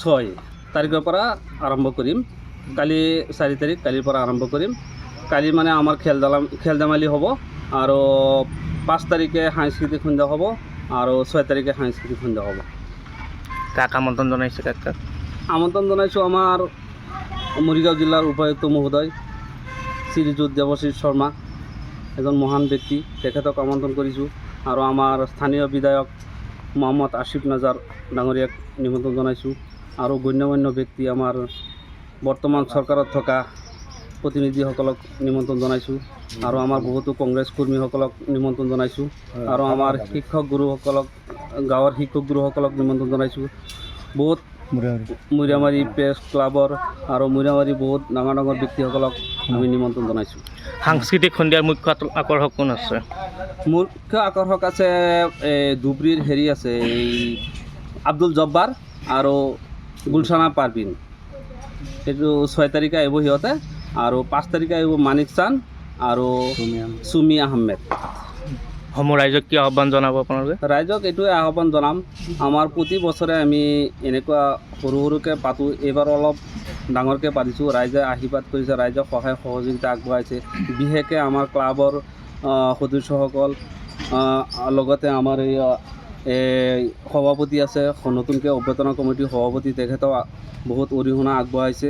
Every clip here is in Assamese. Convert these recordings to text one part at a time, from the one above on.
6 তাৰিখৰ পৰা আৰম্ভ কৰিম। কালি 4 তাৰিখ, কালিৰ পৰা আৰম্ভ কৰিম। কালি মানে আমাৰ খেল ধেমালি হ'ব আৰু 5 তাৰিখে সাংস্কৃতিক সন্ধ্যা হ'ব আৰু 6 তাৰিখে সাংস্কৃতিক সন্ধ্যা হ'ব। কাক আমন্ত্ৰণ জনাইছে? কাক আমন্ত্ৰণ জনাইছোঁ আমাৰ মৰিগাঁও জিলাৰ উপায়ুক্ত মহোদয় শ্ৰীযুত দেৱশ্ৰী শৰ্মা, এজন মহান ব্যক্তি, তেখেতক আমন্ত্ৰণ কৰিছোঁ। আৰু আমাৰ স্থানীয় বিধায়ক মহম্মদ আছিফ নাজাৰ ডাঙৰীয়াক নিমন্ত্ৰণ জনাইছোঁ। আৰু গণ্যমান্য ব্যক্তি আমাৰ বৰ্তমান চৰকাৰত থকা প্ৰতিনিধিসকলক নিমন্ত্ৰণ জনাইছোঁ। আৰু আমাৰ বহুতো কংগ্ৰেছ কৰ্মীসকলক নিমন্ত্ৰণ জনাইছোঁ। আৰু আমাৰ শিক্ষক গুৰুসকলক, গাঁৱৰ শিক্ষক গুৰুসকলক নিমন্ত্ৰণ জনাইছোঁ। বহুত মৈৰামাৰী প্ৰেছ ক্লাবৰ আৰু মৈৰামাৰী বহুত ডাঙৰ ডাঙৰ ব্যক্তিসকলক আমি নিমন্ত্ৰণ জনাইছোঁ। সাংস্কৃতিক সন্ধিয়াৰ মুখ্য আকৰ্ষক কোন আছে? মুখ্য আকৰ্ষক আছে ধুবুৰীৰ আছে এই আব্দুল জব্বাৰ আৰু গুলছানা পাৰভিন। এইটো 6 তাৰিখে আহিব সিহঁতে। আৰু 5 তাৰিখে আহিব মানিক চান্দ আৰু চুমি আহমেদ। সমূহ ৰাইজক কি আহ্বান জনাব আপোনালোকে? ৰাইজক এইটোৱে আহ্বান জনাম, আমাৰ প্ৰতি বছৰে আমি এনেকুৱা সৰু সৰুকৈ পাতোঁ, এইবাৰ অলপ ডাঙৰকৈ পাতিছোঁ। ৰাইজে আশীৰ্বাদ কৰিছে, ৰাইজক সহায় সহযোগিতা আগবঢ়াইছে। বিশেষকৈ আমাৰ ক্লাবৰ সদস্যসকল, লগতে আমাৰ এই সভাপতি আছে, নতুনকৈ অভ্যৰ্থনা কমিটিৰ সভাপতি, তেখেতেও বহুত অৰিহণা আগবঢ়াইছে।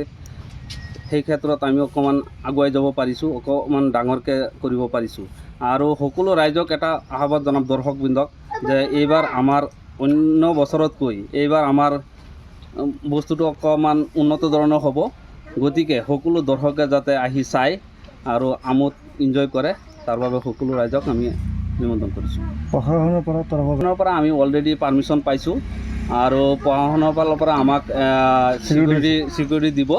সেই ক্ষেত্ৰত আমি অকণমান আগুৱাই যাব পাৰিছোঁ, অকণমান ডাঙৰকৈ কৰিব পাৰিছোঁ। আৰু সকলো ৰাইজক এটা আহ্বান জনাম, দৰ্শকবৃন্দক, যে এইবাৰ আমাৰ অন্য বছৰতকৈ এইবাৰ আমাৰ বস্তুটো অকণমান উন্নত ধৰণৰ হ'ব। গতিকে সকলো দৰ্শকে যাতে আহি চায় আৰু আমোদ এনজয় কৰে, তাৰ বাবে সকলো ৰাইজক আমি নিমন্ত্ৰণ কৰিছোঁ। প্ৰশাসনৰ পৰা আমি অলৰেডি পাৰ্মিশ্যন পাইছোঁ আৰু প্ৰশাসনৰ ফালৰ পৰা আমাক ছিকিউৰিটি দিব।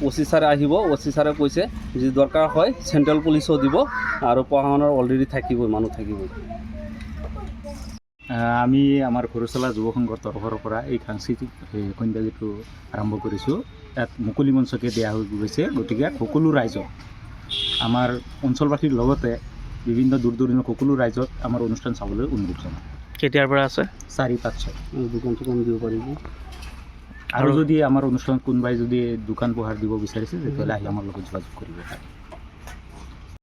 OC ছাৰে আহিব, OC ছাৰে কৈছে যি দৰকাৰ হয় চেণ্ট্ৰেল পুলিচো দিব আৰু প্ৰশাসনৰ অলৰেডি থাকিবই, মানুহ থাকিবই। আমি আমাৰ ঘৰচলা যুৱ সংঘৰ তৰফৰ পৰা এই সাংস্কৃতিক সন্ধ্যা যিটো আৰম্ভ কৰিছোঁ, তাত মুকলি মঞ্চকে দিয়া হৈ গৈছে। গতিকে সকলো ৰাইজক, আমাৰ অঞ্চলবাসীৰ লগতে বিভিন্ন দূৰ দূৰণিৰ সকলো ৰাইজক আমাৰ অনুষ্ঠান চাবলৈ অনুৰোধ জনাওঁ। কেতিয়াৰ পৰা আছে? 4-5 দোকান চোকান দিব পাৰিব। আৰু যদি আমাৰ অনুষ্ঠানত কোনোবাই যদি দোকান পোহাৰ দিব বিচাৰিছে, তেতিয়াহ'লে আহি আমাৰ লগত যোগাযোগ কৰিব পাৰে।